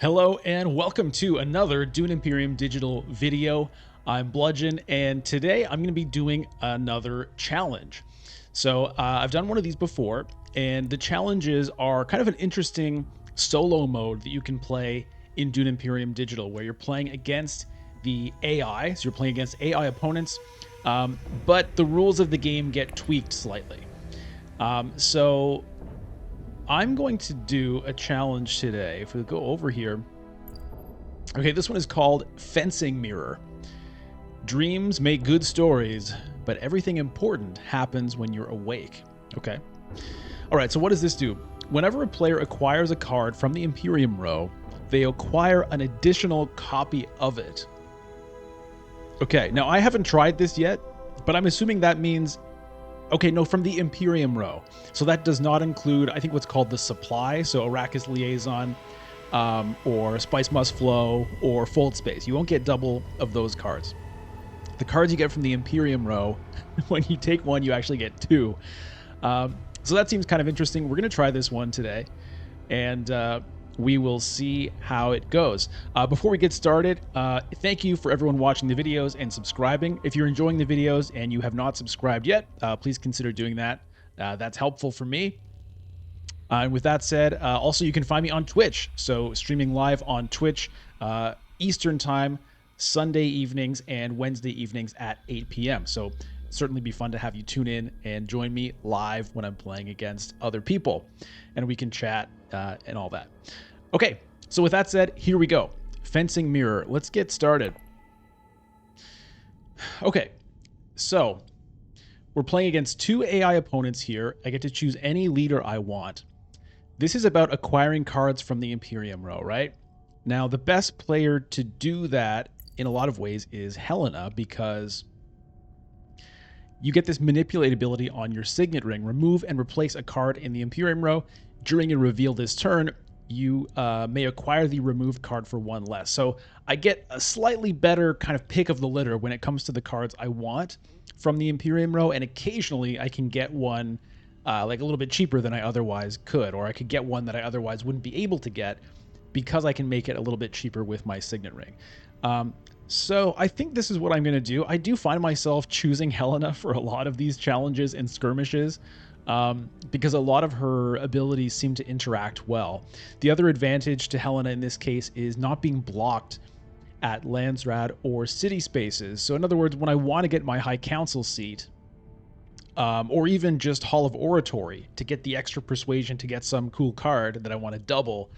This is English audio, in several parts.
Hello and welcome to another Dune Imperium Digital video. I'm Bludgeon and today I'm going to be doing another challenge. So I've done one of these before, and the challenges are kind of an interesting solo mode that you can play in Dune Imperium Digital, where you're playing against the AI. So you're playing against AI opponents, but the rules of the game get tweaked slightly. So I'm going to do a challenge today. If we go over here. Okay, this one is called Fencing Mirror. Dreams make good stories, but everything important happens when you're awake. Okay. All right, so what does this do? Whenever a player acquires a card from the Imperium Row, they acquire an additional copy of it. Okay, now I haven't tried this yet, but I'm assuming that means... Okay, no, from the Imperium Row. So that does not include, I think, what's called the supply. So Arrakis Liaison, or Spice Must Flow, or Fold Space. You won't get double of those cards. The cards you get from the Imperium Row, when you take one, you actually get two. So that seems kind of interesting. We're going to try this one today, and we will see how it goes. Before we get started, thank you for everyone watching the videos and subscribing. If you're enjoying the videos and you have not subscribed yet, please consider doing that. That's helpful for me. And with that said, also you can find me on Twitch. So streaming live on Twitch Eastern Time, Sunday evenings and Wednesday evenings at 8 p.m. So certainly be fun to have you tune in and join me live when I'm playing against other people, and we can chat and all that. Okay, so with that said, here we go. Fencing Mirror. Let's get started. Okay, so we're playing against two AI opponents here. I get to choose any leader I want. This is about acquiring cards from the Imperium Row, right? Now, the best player to do that in a lot of ways is Helena, because you get this manipulate ability on your signet ring. Remove and replace a card in the Imperium Row. During a reveal this turn, you may acquire the removed card for one less. So I get a slightly better kind of pick of the litter when it comes to the cards I want from the Imperium Row, and occasionally I can get one like a little bit cheaper than I otherwise could, or I could get one that I otherwise wouldn't be able to get because I can make it a little bit cheaper with my signet ring. So I think this is what I'm going to do. I do find myself choosing Helena for a lot of these challenges and skirmishes, because a lot of her abilities seem to interact well. The other advantage to Helena in this case is not being blocked at Landsrad or city spaces. So in other words, when I want to get my High Council seat, or even just Hall of Oratory to get the extra persuasion to get some cool card that I want to double,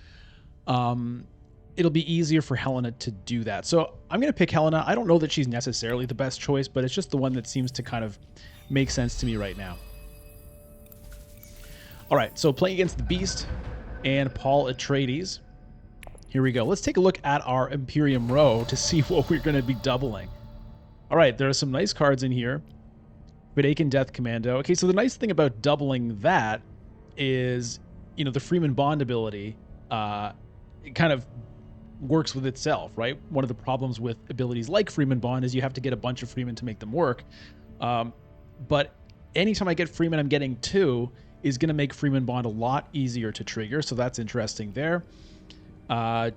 it'll be easier for Helena to do that. So I'm going to pick Helena. I don't know that she's necessarily the best choice, but it's just the one that seems to kind of make sense to me right now. All right, so playing against the Beast and Paul Atreides. Here we go. Let's take a look at our Imperium Row to see what we're going to be doubling. All right, there are some nice cards in here. Vidaken Death Commando. Okay, so the nice thing about doubling that is, you know, the Freeman Bond ability it kind of works with itself, right? One of the problems with abilities like Freeman Bond is you have to get a bunch of Freeman to make them work. But anytime I get Freeman, I'm getting two, is going to make Freeman Bond a lot easier to trigger, so that's interesting there.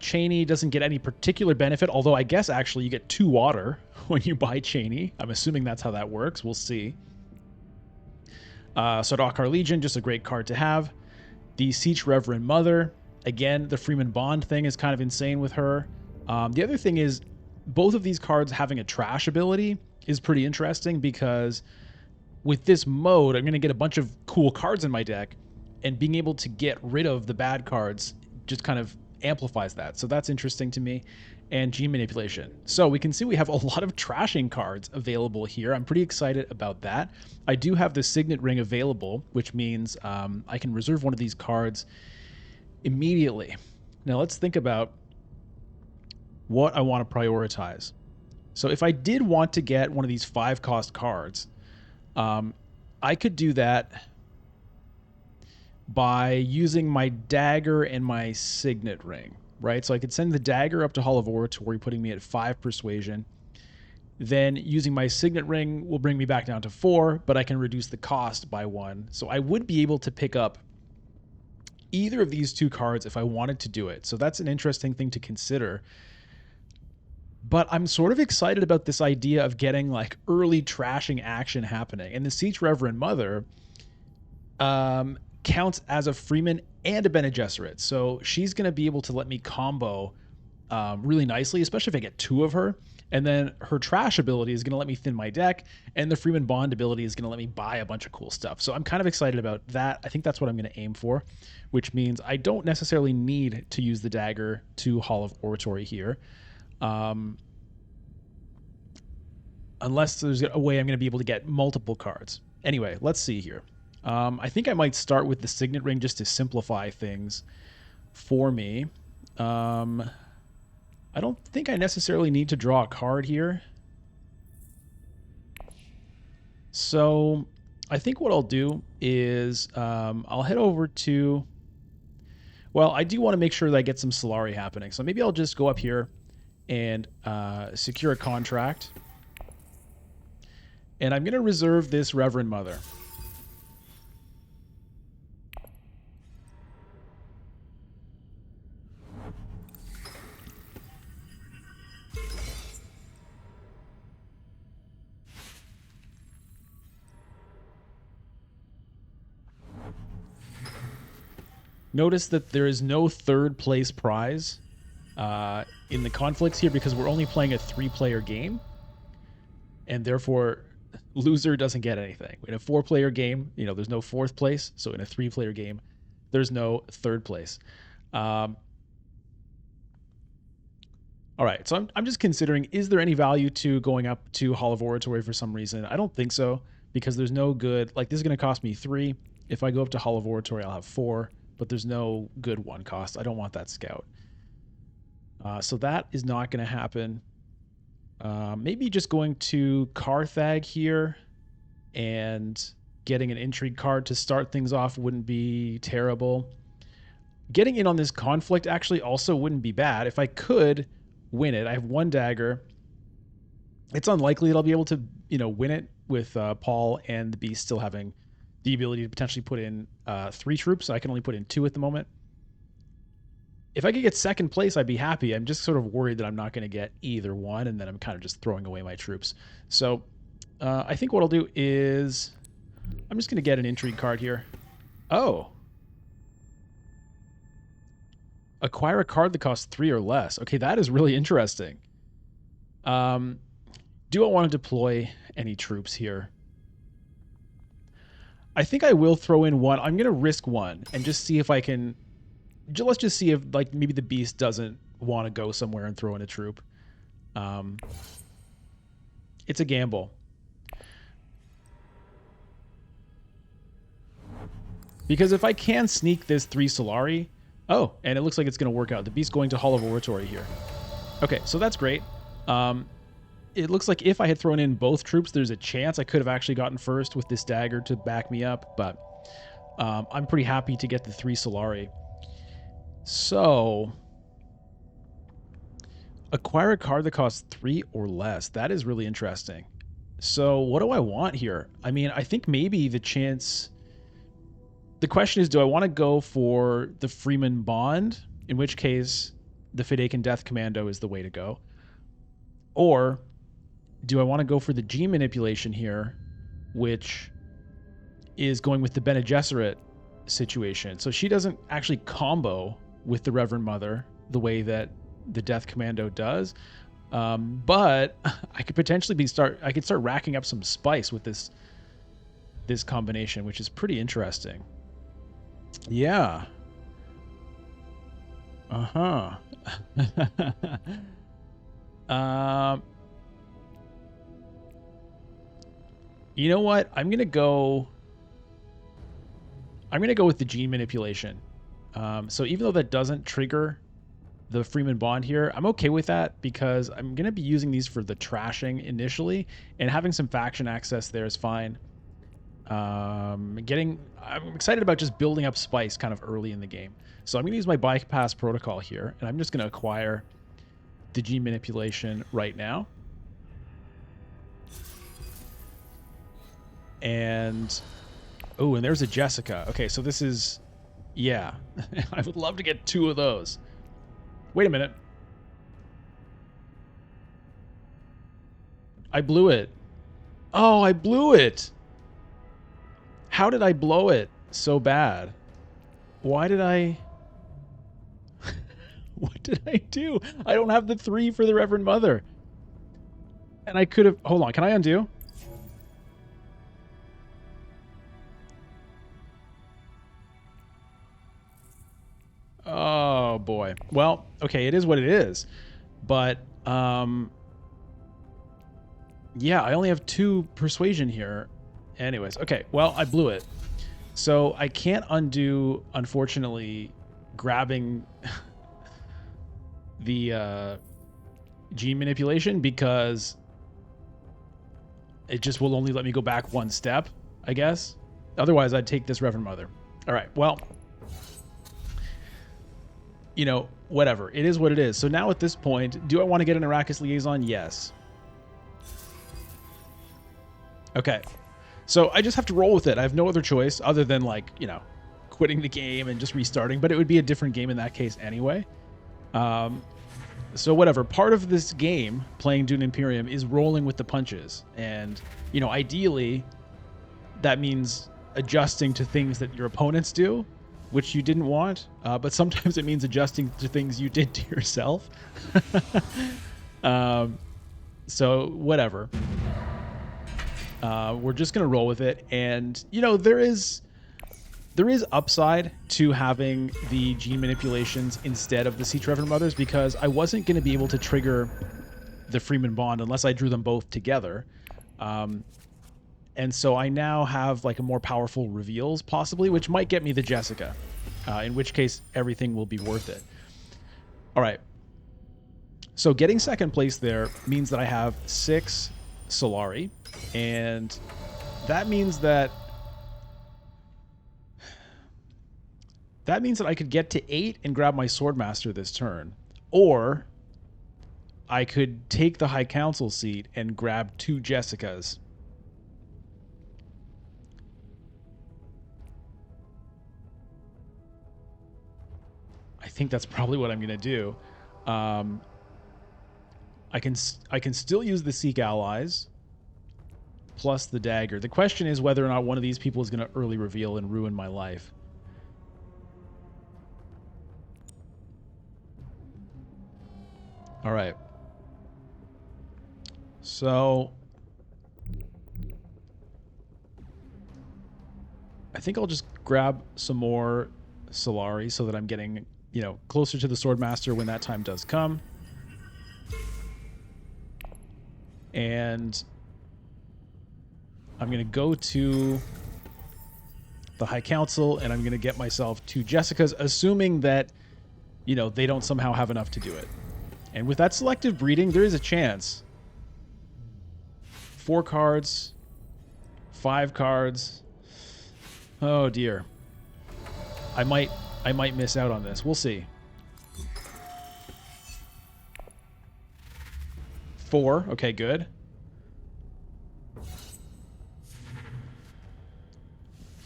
Cheney doesn't get any particular benefit, although I guess actually you get 2 water when you buy Cheney. I'm assuming that's how that works. We'll see. Sardaukar Legion, just a great card to have. The Siege Reverend Mother. Again, the Freeman Bond thing is kind of insane with her. The other thing is, both of these cards having a trash ability is pretty interesting, because with this mode, I'm going to get a bunch of cool cards in my deck, and being able to get rid of the bad cards just kind of amplifies that. So that's interesting to me. And gene manipulation. So we can see we have a lot of trashing cards available here. I'm pretty excited about that. I do have the signet ring available, which means I can reserve one of these cards immediately. Now let's think about what I want to prioritize. So if I did want to get one of these 5-cost cards, I could do that by using my dagger and my signet ring, right? So I could send the dagger up to Hall of Oratory, putting me at 5 persuasion. Then using my signet ring will bring me back down to 4, but I can reduce the cost by 1. So I would be able to pick up either of these two cards if I wanted to do it. So that's an interesting thing to consider. But I'm sort of excited about this idea of getting like early trashing action happening. And the Siege Reverend Mother counts as a Freeman and a Bene Gesserit. So she's going to be able to let me combo really nicely, especially if I get two of her. And then her trash ability is going to let me thin my deck, and the Freeman Bond ability is going to let me buy a bunch of cool stuff. So I'm kind of excited about that. I think that's what I'm going to aim for, which means I don't necessarily need to use the dagger to Hall of Oratory here. Unless there's a way I'm going to be able to get multiple cards. Anyway, let's see here. I think I might start with the Signet Ring just to simplify things for me. I don't think I necessarily need to draw a card here. So I think what I'll do is I'll head over to... Well, I do want to make sure that I get some Solari happening. So maybe I'll just go up here and secure a contract. And I'm going to reserve this Reverend Mother. Notice that there is no third place prize in the conflicts here because we're only playing a 3-player game. And therefore, loser doesn't get anything. In a 4-player game, there's no 4th place. So in a 3-player game, there's no 3rd place. All right, so I'm just considering, is there any value to going up to Hall of Oratory for some reason? I don't think so, because there's no good... Like, this is going to cost me 3. If I go up to Hall of Oratory, I'll have 4. But there's no good 1 cost. I don't want that scout. So that is not going to happen. Maybe just going to Carthag here and getting an intrigue card to start things off wouldn't be terrible. Getting in on this conflict actually also wouldn't be bad. If I could win it, I have 1 dagger. It's unlikely that I'll be able to, win it with Paul and the Beast still having the ability to potentially put in 3 troops. I can only put in 2 at the moment. If I could get 2nd place, I'd be happy. I'm just sort of worried that I'm not going to get either one, and then I'm kind of just throwing away my troops. So I think what I'll do is I'm just going to get an intrigue card here. Oh. Acquire a card that costs 3 or less. Okay, that is really interesting. Do I want to deploy any troops here? I think I will throw in 1. I'm going to risk 1 and just see if I can... Let's just see if, like, maybe the Beast doesn't want to go somewhere and throw in a troop. It's a gamble. Because if I can sneak this 3 Solari... Oh, and it looks like it's going to work out. The Beast going to Hall of Oratory here. Okay, so that's great. It looks like if I had thrown in both troops, there's a chance I could have actually gotten first with this dagger to back me up, but I'm pretty happy to get the 3 Solari. So, acquire a card that costs 3 or less. That is really interesting. So, what do I want here? I mean, I think maybe the chance... The question is, do I want to go for the Freeman Bond? In which case, the Fidakan Death Commando is the way to go. Or do I want to go for the G manipulation here, which is going with the Bene Gesserit situation. So she doesn't actually combo with the Reverend Mother the way that the Death Commando does. But I could potentially start racking up some spice with this combination, which is pretty interesting. Yeah. Uh-huh. You know what? I'm gonna go with the gene manipulation. So even though that doesn't trigger the Freeman Bond here, I'm okay with that because I'm gonna be using these for the trashing initially, and having some faction access there is fine. I'm excited about just building up spice kind of early in the game. So I'm gonna use my bypass protocol here, and I'm just gonna acquire the gene manipulation right now. And oh, and there's a Jessica. Okay, so this is Yeah. I would love to get 2 of those. Wait a minute. I blew it. Oh, I blew it. How did I blow it so bad? Why did I... What did I do? I don't have the 3 for the Reverend Mother. And I could have... Hold on, can I undo? Oh, boy. Well, okay, it is what it is. But, yeah, I only have 2 persuasion here. Anyways, okay, well, I blew it. So I can't undo, unfortunately, grabbing the gene manipulation because it just will only let me go back 1 step, I guess. Otherwise, I'd take this Reverend Mother. All right, well, you know, whatever. It is what it is. So now at this point, do I want to get an Arrakis Liaison? Yes. Okay. So I just have to roll with it. I have no other choice other than, like, you know, quitting the game and just restarting. But it would be a different game in that case anyway. So whatever. Part of this game, playing Dune Imperium, is rolling with the punches. And, you know, ideally, that means adjusting to things that your opponents do, which you didn't want. But sometimes it means adjusting to things you did to yourself. So whatever. We're just going to roll with it. And, you know, there is upside to having the gene manipulations instead of the Siege Reverend Mothers, because I wasn't going to be able to trigger the Freeman Bond unless I drew them both together. And so I now have like a more powerful reveals possibly, which might get me the Jessica, in which case everything will be worth it. All right. So getting second place there means that I have 6 Solari, and that means that I could get to 8 and grab my Swordmaster this turn, or I could take the High Council seat and grab 2 Jessicas. I think that's probably what I'm going to do. I can still use the Seek Allies plus the dagger. The question is whether or not one of these people is going to early reveal and ruin my life. All right. So I think I'll just grab some more Solari so that I'm getting, you know, closer to the Swordmaster when that time does come. And I'm going to go to the High Council, and I'm going to get myself 2 Jessicas, assuming that, you know, they don't somehow have enough to do it. And with that selective breeding, there is a chance. 4 cards, 5 cards. Oh dear. I might miss out on this. We'll see. 4. Okay, good.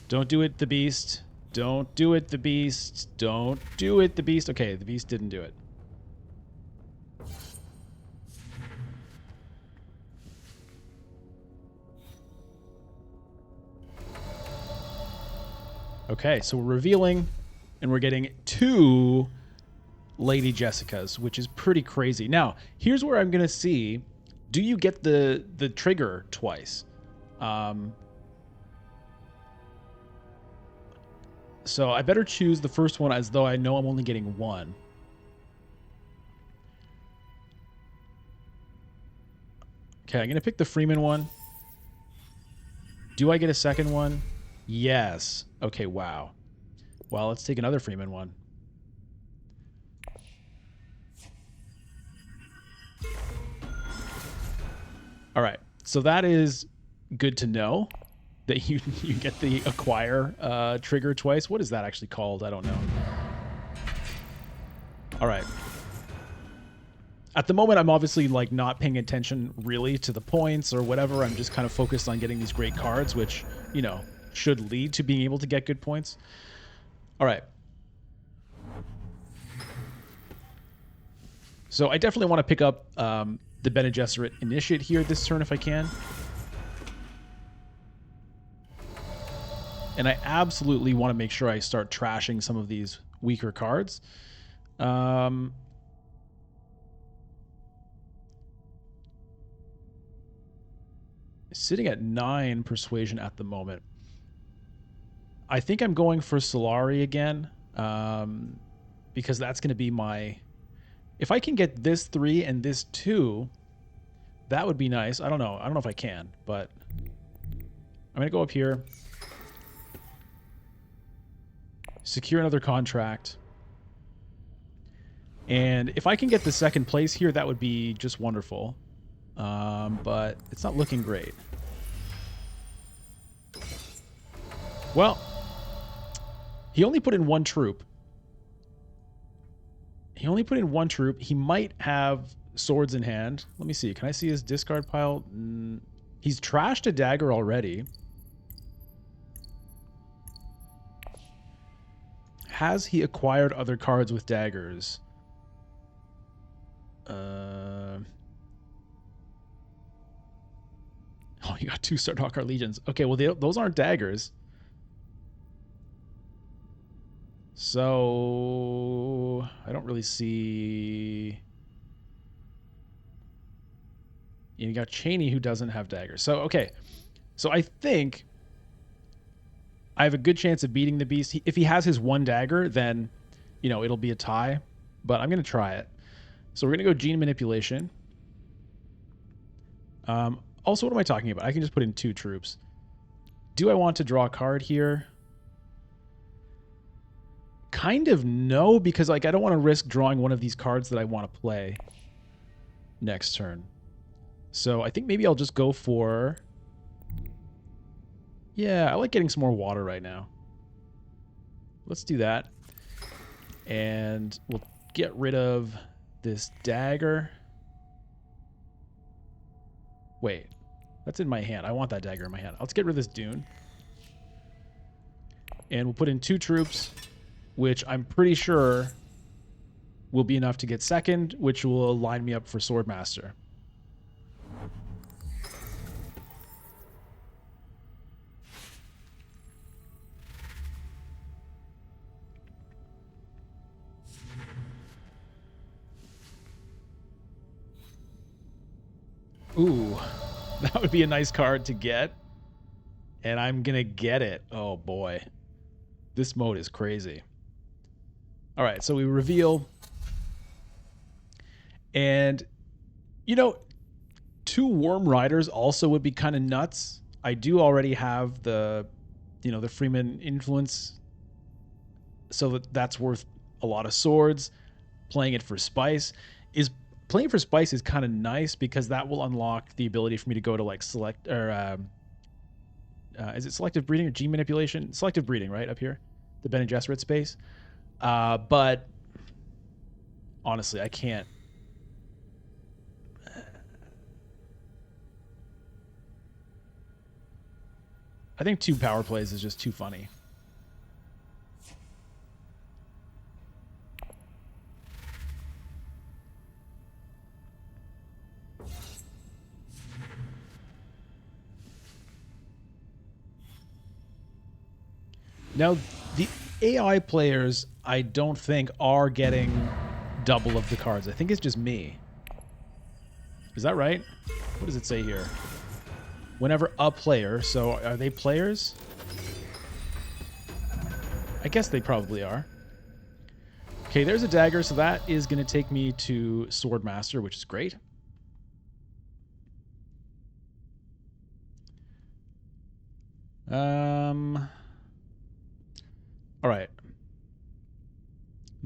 Don't do it, the Beast. Don't do it, the Beast. Don't do it, the Beast. Okay, the Beast didn't do it. Okay, so we're revealing, and we're getting 2 Lady Jessicas, which is pretty crazy. Now, here's where I'm going to see, do you get the trigger twice? So I better choose the first one as though I know I'm only getting 1. Okay, I'm going to pick the Freeman one. Do I get a second one? Yes. Okay, wow. Well, let's take another Freeman one. All right. So that is good to know that you get the acquire trigger twice. What is that actually called? I don't know. All right. At the moment, I'm obviously like not paying attention really to the points or whatever. I'm just kind of focused on getting these great cards, which, you know, should lead to being able to get good points. All right. So I definitely want to pick up the Bene Gesserit Initiate here this turn if I can. And I absolutely want to make sure I start trashing some of these weaker cards. Sitting at 9 persuasion at the moment. I think I'm going for Solari again, because that's going to be my... If I can get this 3 and this 2, that would be nice. I don't know. I don't know if I can, but I'm going to go up here. Secure another contract. And if I can get the second place here, that would be just wonderful. But it's not looking great. Well, he only put in 1 troop. He only put in 1 troop. He might have swords in hand. Let me see. Can I see his discard pile? He's trashed a dagger already. Has he acquired other cards with daggers? Oh, you got 2 Sardaukar Legions. Okay, well, those aren't daggers. So I don't really see... You got Cheney who doesn't have daggers. So, okay. So I think I have a good chance of beating the beast. If he has his 1 dagger, then, you know, it'll be a tie. But I'm going to try it. So we're going to go Gene Manipulation. Also, what am I talking about? I can just put in 2 troops. Do I want to draw a card here? Kind of no, because like I don't want to risk drawing one of these cards that I want to play next turn. So I think maybe I'll just go for... Yeah, I like getting some more water right now. Let's do that. And we'll get rid of this dagger. Wait, that's in my hand. I want that dagger in my hand. Let's get rid of this Dune. And we'll put in 2 troops, which I'm pretty sure will be enough to get second, which will line me up for Swordmaster. Ooh, that would be a nice card to get. And I'm going to get it. Oh, boy. This mode is crazy. All right, so we reveal. And, you know, 2 Worm Riders also would be kind of nuts. I do already have the, you know, the Freeman influence. So that's worth a lot of swords. Playing it for Spice is... Playing for Spice is kind of nice because that will unlock the ability for me to go to like select or is it selective breeding or gene manipulation? Selective breeding, right up here, the Bene Gesserit space. But honestly, I can't. I think 2 power plays is just too funny. Now, the AI players, I don't think, are getting double of the cards. I think it's just me. Is that right? What does it say here? Whenever a player, so are they players? I guess they probably are. Okay, there's a dagger, so that is going to take me to Swordmaster, which is great. All right.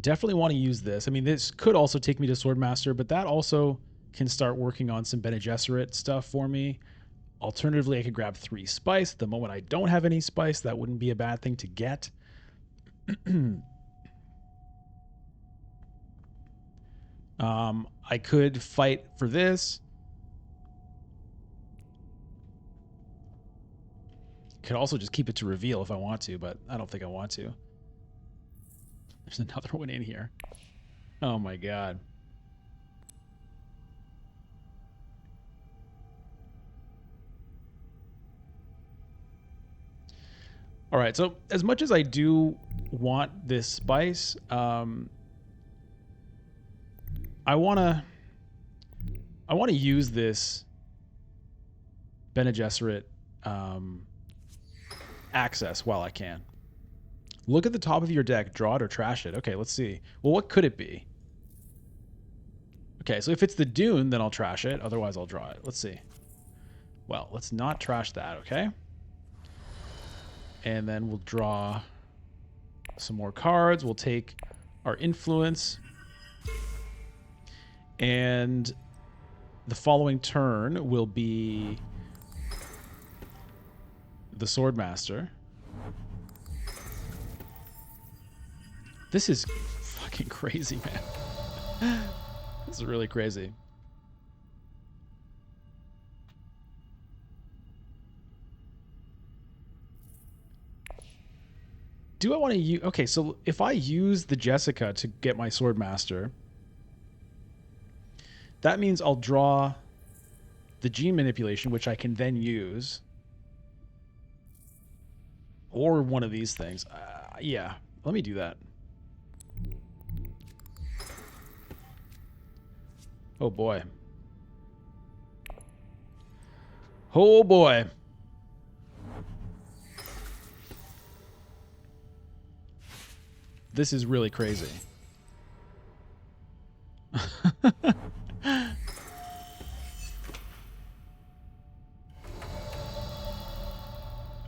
Definitely want to use this. I mean, this could also take me to Swordmaster, but that also can start working on some Bene Gesserit stuff for me. Alternatively, I could grab 3 spice. The moment I don't have any spice, that wouldn't be a bad thing to get. I could fight for this. Could also just keep it to reveal if I want to, but I don't think I want to. There's another one in here. Oh my god. All right, so as much as I do want this spice, I wanna use this Bene Gesserit access while I can. Look at the top of your deck, draw it or trash it. Okay, let's see. Well, what could it be? Okay, so if it's the Dune, then I'll trash it. Otherwise, I'll draw it. Let's see. Well, let's not trash that, okay? And then we'll draw some more cards. We'll take our influence. And the following turn will be the Swordmaster. This is fucking crazy, man. This is really crazy. Do I want to use... Okay, so if I use the Jessica to get my Swordmaster, that means I'll draw the gene manipulation, which I can then use. Or one of these things. Yeah, let me do that. Oh boy. Oh boy. This is really crazy.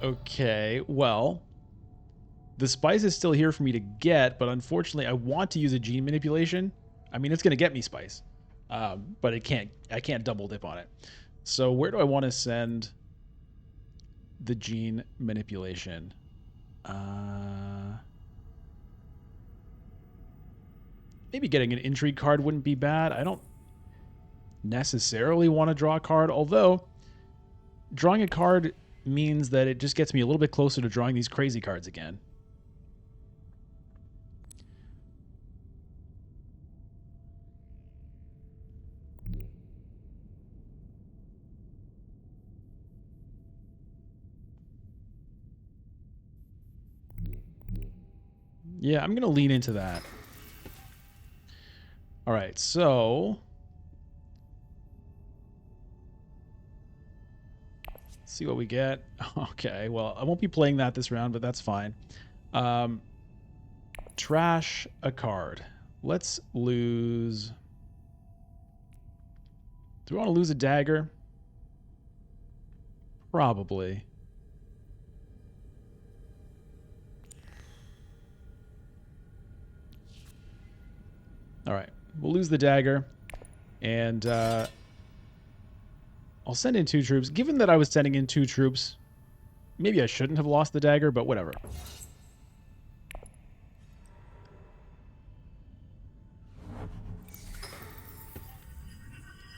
Okay, well, the spice is still here for me to get, but unfortunately I want to use a gene manipulation. I mean, it's going to get me spice. But I can't double dip on it. So where do I want to send the gene manipulation? Maybe getting an intrigue card wouldn't be bad. I don't necessarily want to draw a card, although drawing a card means that it just gets me a little bit closer to drawing these crazy cards again. Yeah, I'm going to lean into that. All right, so let's see what we get. Okay, well, I won't be playing that this round, but that's fine. Trash a card. Let's lose... Do we want to lose a dagger? Probably. All right, we'll lose the dagger, and I'll send in 2 troops. Given that I was sending in 2 troops, maybe I shouldn't have lost the dagger, but whatever.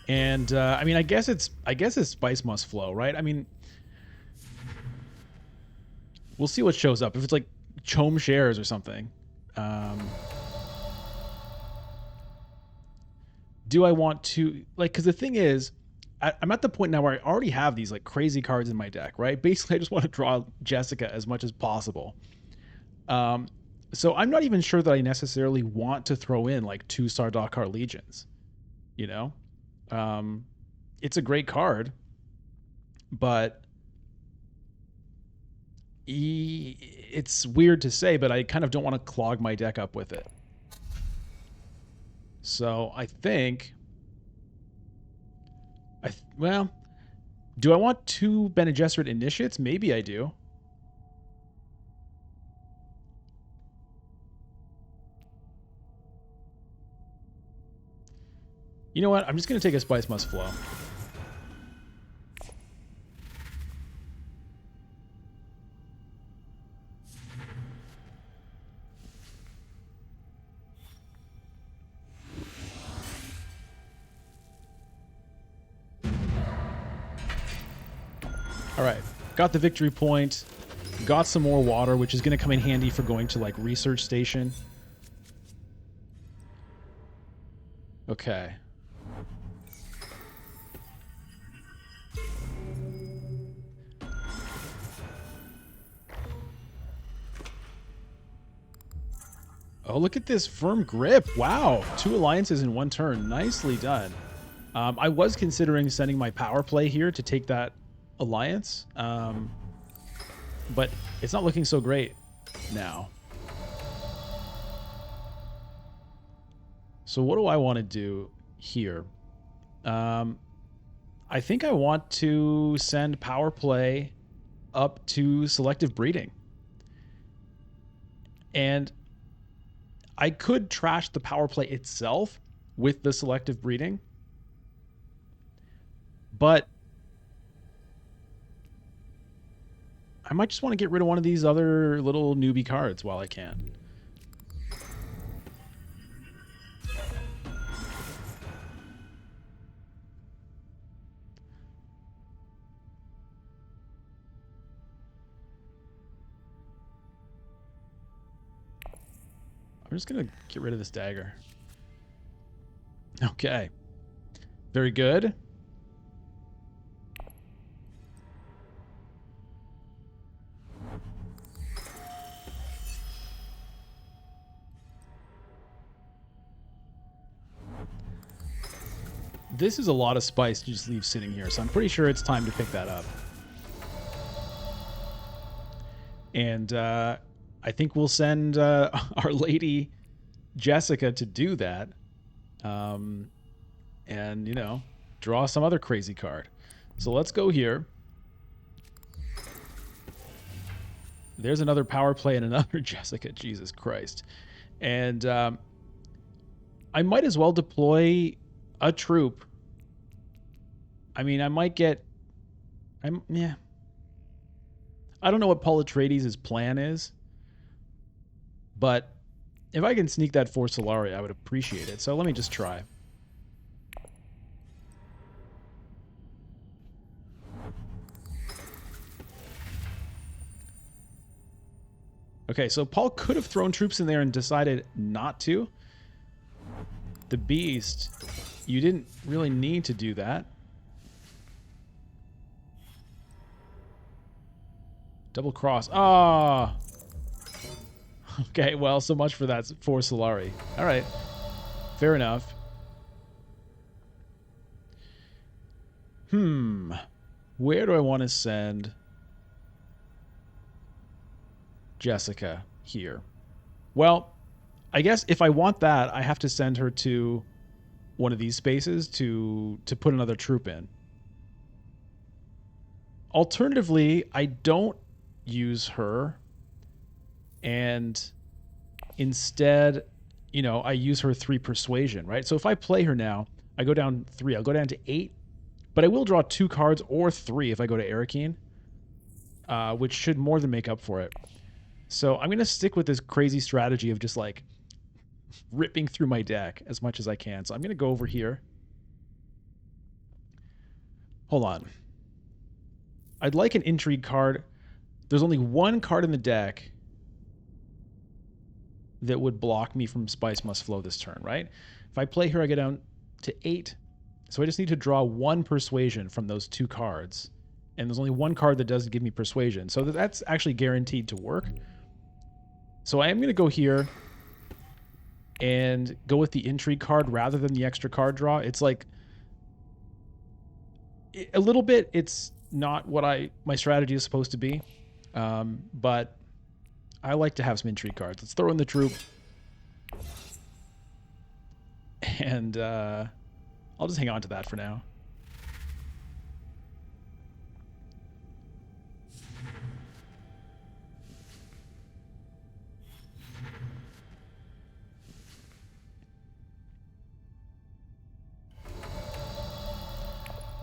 And I mean, I guess it's spice must flow, right? I mean, we'll see what shows up. If it's like Chome shares or something. Do I want to, like, because the thing is, I'm at the point now where I already have these like crazy cards in my deck, right? Basically, I just want to draw Jessica as much as possible. So I'm not even sure that I necessarily want to throw in like 2 Sardaukar Legions, you know? It's a great card, but it's weird to say, but I kind of don't want to clog my deck up with it. So I think, well, do I want 2 Bene Gesserit Initiates? Maybe I do. You know what? I'm just going to take a Spice Must Flow. All right, got the victory point, got some more water, which is going to come in handy for going to like research station. Okay. Oh, look at this firm grip. Wow. 2 alliances in 1 turn. Nicely done. I was considering sending my power play here to take that alliance, but it's not looking so great now. So what do I want to do here? I think I want to send power play up to selective breeding. And I could trash the power play itself with the selective breeding, but I might just want to get rid of one of these other little newbie cards while I can. I'm just going to get rid of this dagger. Okay. Very good. This is a lot of spice to just leave sitting here, so I'm pretty sure it's time to pick that up. And I think we'll send Our Lady Jessica to do that. And, you know, draw some other crazy card. So let's go here. There's another power play and another Jessica. Jesus Christ. And I might as well deploy a troop. I mean, I might get... yeah. I don't know what Paul Atreides' plan is, but if I can sneak that for Solari, I would appreciate it. So let me just try. Okay, so Paul could have thrown troops in there and decided not to. The Beast, you didn't really need to do that. Double cross. Ah! Oh. Okay, well, so much for that for Solari. All right. Fair enough. Where do I want to send Jessica here? Well, I guess if I want that, I have to send her to one of these spaces to put another troop in. Alternatively, I don't use her, and instead, you know, I use her 3 persuasion, right? So if I play her now, I go down 3. I'll go down to 8, but I will draw 2 cards or 3 if I go to Arakeen, which should more than make up for it. So I'm going to stick with this crazy strategy of just like ripping through my deck as much as I can. So I'm going to go over here. Hold on. I'd like an intrigue card. There's only 1 card in the deck that would block me from Spice Must Flow this turn, right? If I play here, I get down to 8. So I just need to draw 1 persuasion from those 2 cards. And there's only 1 card that doesn't give me persuasion. So that's actually guaranteed to work. So I am going to go here and go with the intrigue card rather than the extra card draw. It's like a little bit, it's not what my strategy is supposed to be. But I like to have some intrigue cards. Let's throw in the troop. And I'll just hang on to that for now.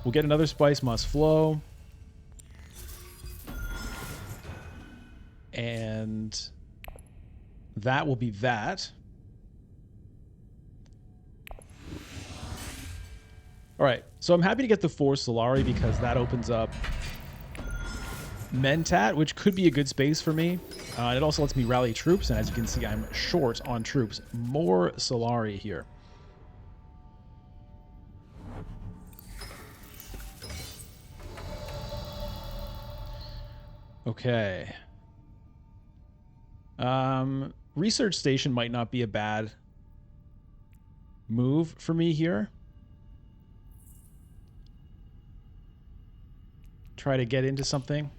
We'll get another Spice Must Flow. And that will be that. All right, so I'm happy to get the 4 Solari because that opens up Mentat, which could be a good space for me. It also lets me rally troops, and as you can see, I'm short on troops. More Solari here. Okay. research station might not be a bad move for me here. Try to get into something.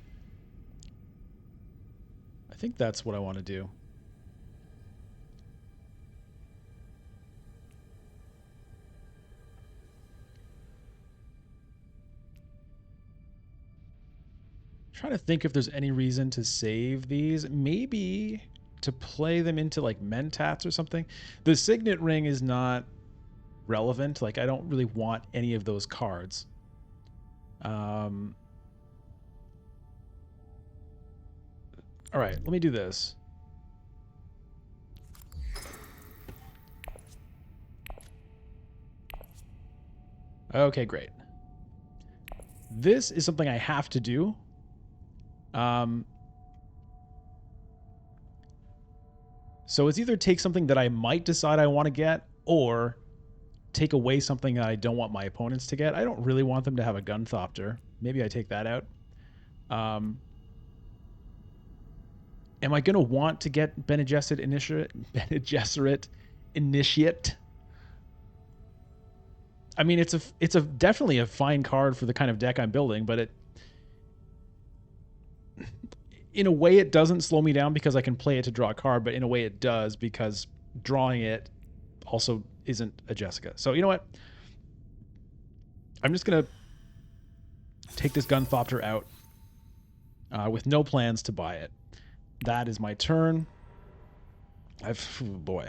I think that's what I want to do. Trying to think if there's any reason to save these. Maybe to play them into like mentats or something. The signet ring is not relevant. Like I don't really want any of those cards. All right, let me do this. Okay, great. This is something I have to do. So it's either take something that I might decide I want to get, or take away something that I don't want my opponents to get. I don't really want them to have a Gunthopter. Maybe I take that out. Am I going to want to get Bene Gesserit Initiate? I mean, it's a definitely a fine card for the kind of deck I'm building, but it, in a way, it doesn't slow me down because I can play it to draw a card, but in a way it does because drawing it also isn't a Jessica. So you know what? I'm just going to take this Gunthopter out with no plans to buy it. That is my turn. Oh boy.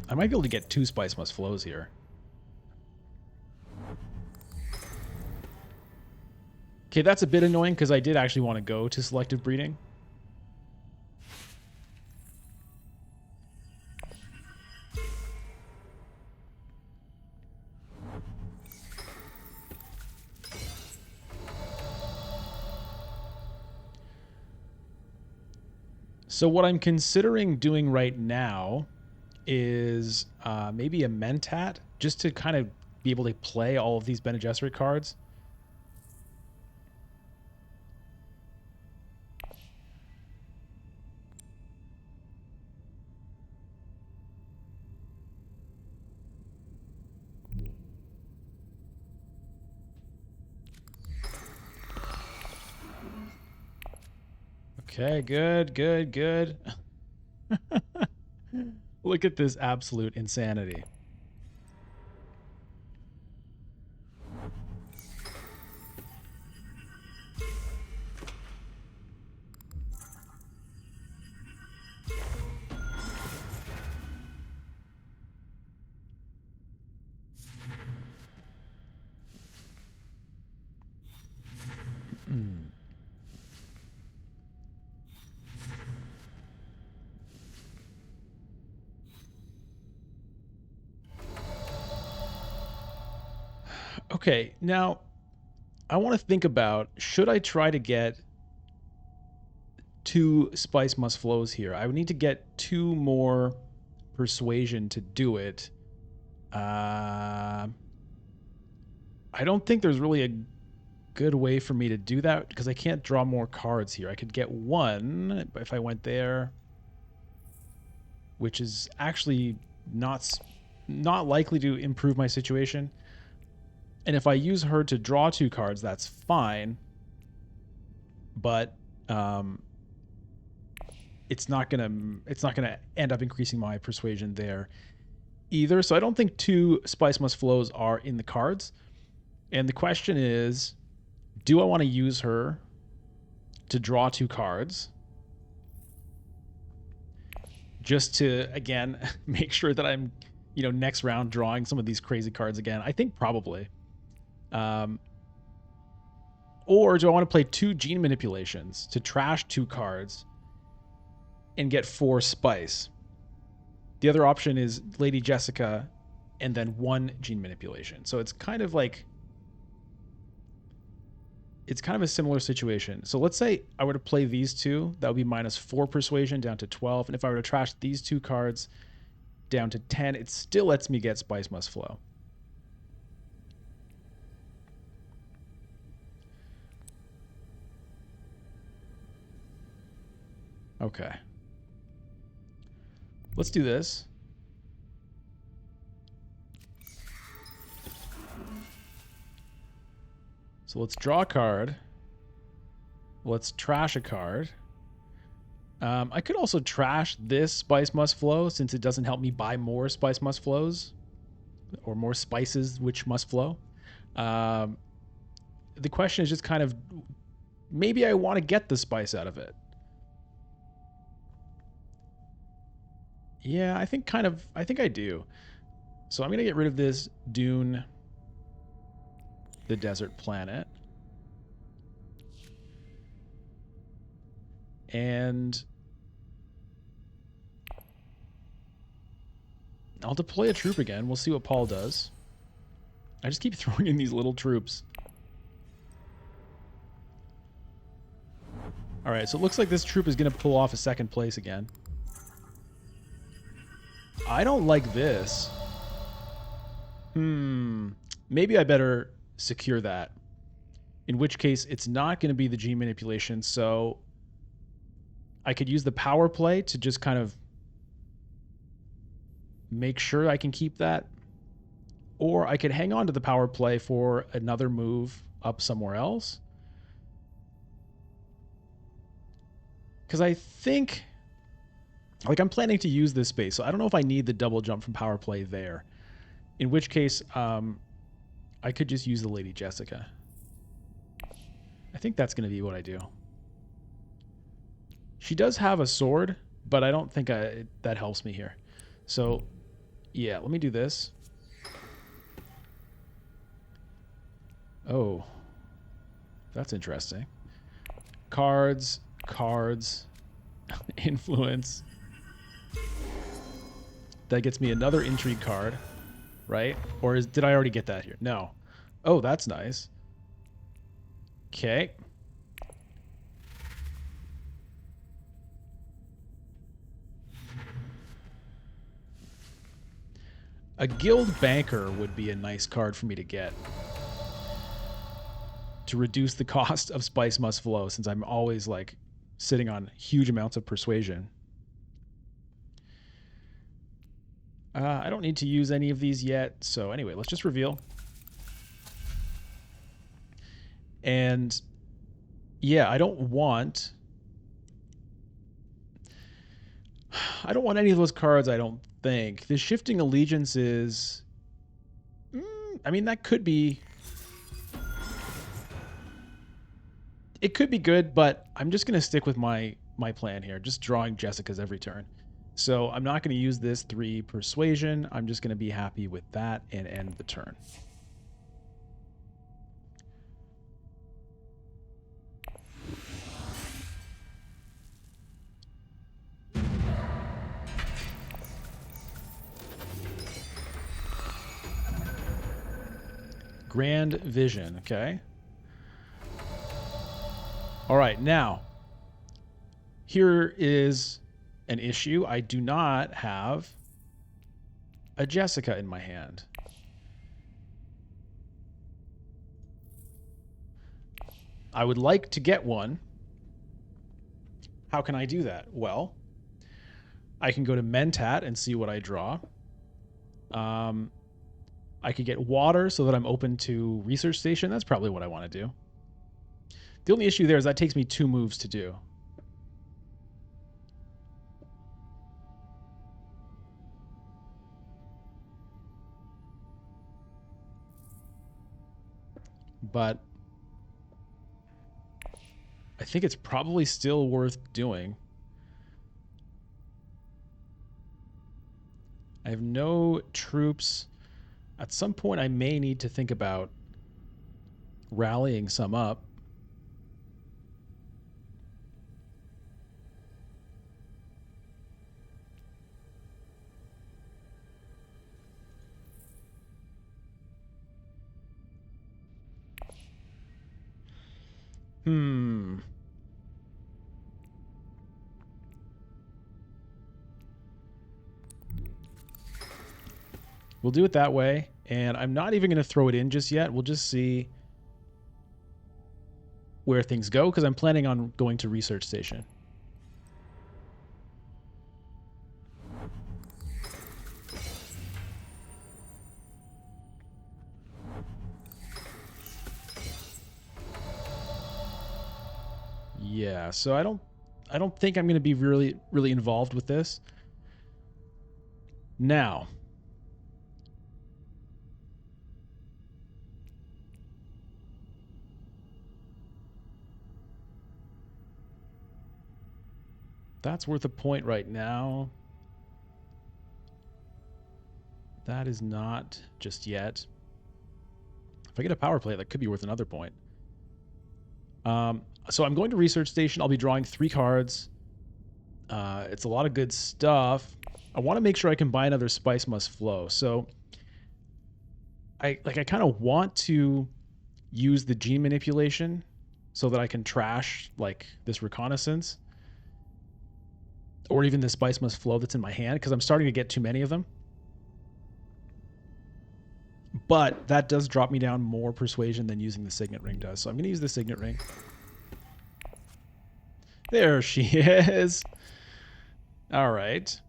I might be able to get 2 Spice Must Flows here. Okay, that's a bit annoying because I did actually want to go to selective breeding. So what I'm considering doing right now is maybe a Mentat, just to kind of be able to play all of these Bene Gesserit cards. Okay, good. Look at this absolute insanity. Okay, now I want to think about, should I try to get 2 Spice Must Flows here? I would need to get 2 more persuasion to do it. I don't think there's really a good way for me to do that because I can't draw more cards here. I could get 1 if I went there, which is actually not likely to improve my situation. And if I use her to draw 2 cards, that's fine. But it's not gonna end up increasing my persuasion there either. So I don't think 2 Spice Must Flows are in the cards. And the question is, do I want to use her to draw 2 cards? Just to, again, make sure that I'm, next round drawing some of these crazy cards again. I think probably. Or do I want to play 2 Gene Manipulations to trash 2 cards and get 4 Spice? The other option is Lady Jessica and then 1 Gene Manipulation. So it's kind of like, it's kind of a similar situation. So let's say I were to play these 2, that would be -4 persuasion down to 12. And if I were to trash these 2 cards down to 10, it still lets me get Spice Must Flow. Okay. Let's do this. So let's draw a card. Let's trash a card. I could also trash this Spice Must Flow since it doesn't help me buy more Spice Must Flows or more spices which must flow. The question is just kind of maybe I want to get the spice out of it. Yeah, I think I do. So I'm going to get rid of this Dune, the desert planet. And I'll deploy a troop again. We'll see what Paul does. I just keep throwing in these little troops. All right, so it looks like this troop is going to pull off a second place again. I don't like this. Maybe I better secure that. In which case, it's not going to be the G manipulation, so I could use the power play to just kind of make sure I can keep that. Or I could hang on to the power play for another move up somewhere else. Because I think, like, I'm planning to use this space, so I don't know if I need the double jump from power play there. In which case, I could just use the Lady Jessica. I think that's going to be what I do. She does have a sword, but I don't think that helps me here. So, yeah, let me do this. Oh, that's interesting. Cards, influence. That gets me another intrigue card, right? Or did I already get that here? No. Oh, that's nice. Okay. A guild banker would be a nice card for me to get. To reduce the cost of Spice Must Flow, since I'm always like sitting on huge amounts of persuasion. I don't need to use any of these yet. So anyway, let's just reveal. And yeah, I don't want any of those cards, I don't think. The Shifting Allegiance is... I mean, that could be... It could be good, but I'm just going to stick with my plan here. Just drawing Jessica's every turn. So I'm not going to use this 3 persuasion. I'm just going to be happy with that and end the turn. Grand Vision, okay. All right, now, here is an issue. I do not have a Jessica in my hand. I would like to get one. How can I do that? Well, I can go to Mentat and see what I draw. I could get water so that I'm open to Research Station. That's probably what I want to do. The only issue there is that takes me 2 moves to do. But I think it's probably still worth doing. I have no troops. At some point, I may need to think about rallying some up. We'll do it that way, and I'm not even going to throw it in just yet. We'll just see where things go, because I'm planning on going to Research Station. Yeah, so I don't think I'm going to be really involved with this. Now, that's worth a point right now. That is not just yet. If I get a power play, that could be worth another point. So I'm going to Research Station. I'll be drawing 3 cards. It's a lot of good stuff. I want to make sure I can buy another Spice Must Flow. So I kind of want to use the gene manipulation so that I can trash like this reconnaissance or even the Spice Must Flow that's in my hand, because I'm starting to get too many of them. But that does drop me down more persuasion than using the Signet Ring does. So I'm going to use the Signet Ring. There she is. All right.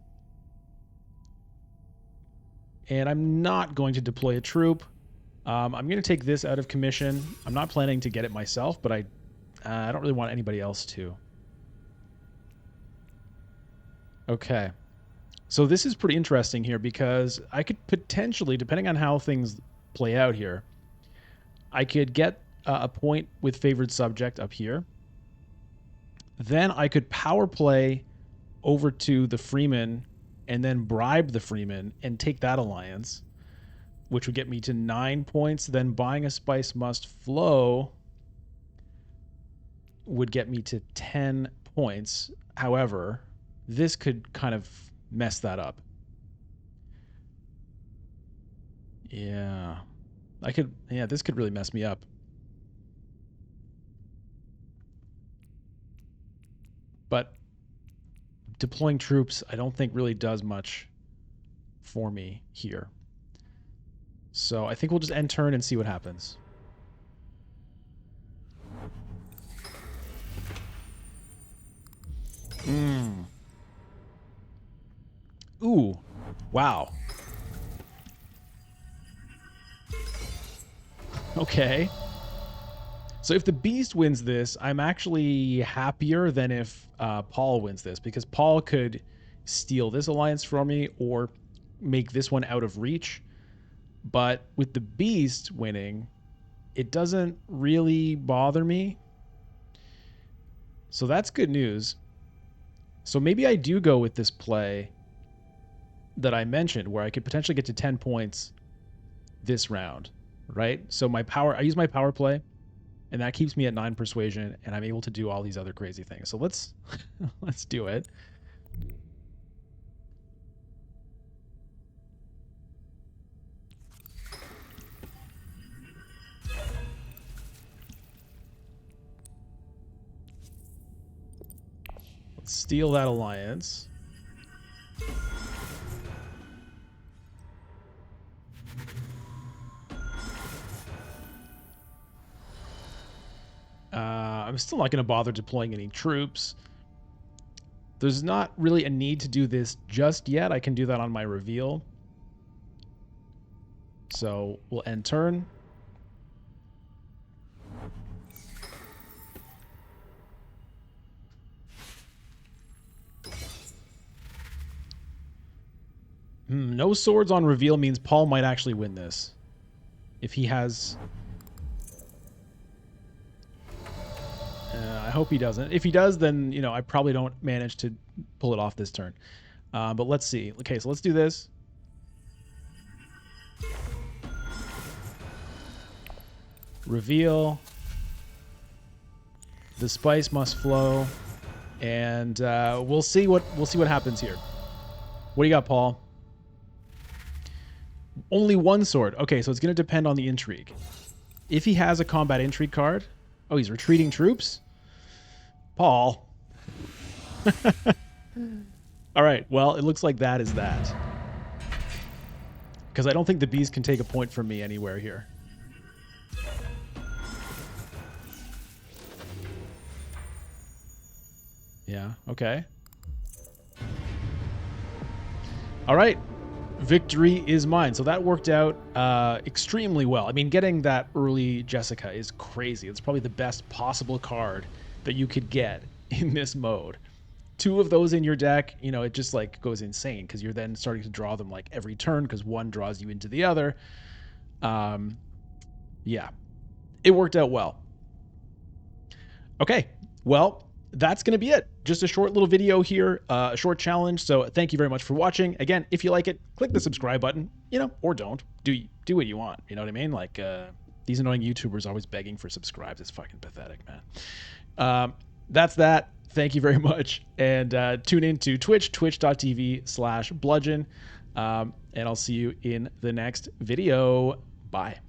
And I'm not going to deploy a troop. I'm going to take this out of commission. I'm not planning to get it myself, but I don't really want anybody else to. Okay. So this is pretty interesting here, because I could potentially, depending on how things play out here, I could get a point with favored subject up here. Then I could power play over to the Freeman and then bribe the Freeman and take that alliance, which would get me to 9 points. Then buying a Spice Must Flow would get me to 10 points. However, this could kind of mess that up. Yeah. This could really mess me up. But deploying troops, I don't think really does much for me here. So I think we'll just end turn and see what happens. Ooh. Wow. Okay. So if the Beast wins this, I'm actually happier than if Paul wins this, because Paul could steal this alliance from me or make this one out of reach. But with the Beast winning, it doesn't really bother me. So that's good news. So maybe I do go with this play that I mentioned, where I could potentially get to 10 points this round, right? So I use my power play, and that keeps me at 9 persuasion, and I'm able to do all these other crazy things. So let's do it. Let's steal that alliance. I'm still not going to bother deploying any troops. There's not really a need to do this just yet. I can do that on my reveal. So we'll end turn. No swords on reveal means Paul might actually win this. If he has... I hope he doesn't. If he does, then, you know, I probably don't manage to pull it off this turn. But let's see. Okay, so let's do this. Reveal. The Spice Must Flow. And we'll see what happens here. What do you got, Paul? Only 1 sword. Okay, so it's going to depend on the intrigue. If he has a combat intrigue card... Oh, he's retreating troops? Paul. All right, well, it looks like that is that. Because I don't think the bees can take a point from me anywhere here. Yeah, okay. All right. Victory is mine. So that worked out extremely well. I mean, getting that early Jessica is crazy. It's probably the best possible card that you could get in this mode. Two of those in your deck, it just like goes insane because you're then starting to draw them like every turn because one draws you into the other. Yeah, it worked out well. Okay, well, that's going to be it. Just a short little video here, a short challenge. So thank you very much for watching. Again, if you like it, click the subscribe button, or don't. Do what you want. You know what I mean? Like these annoying YouTubers always begging for subscribes. It's fucking pathetic, man. That's that. Thank you very much. And tune in to Twitch, twitch.tv/bludgeon. And I'll see you in the next video. Bye.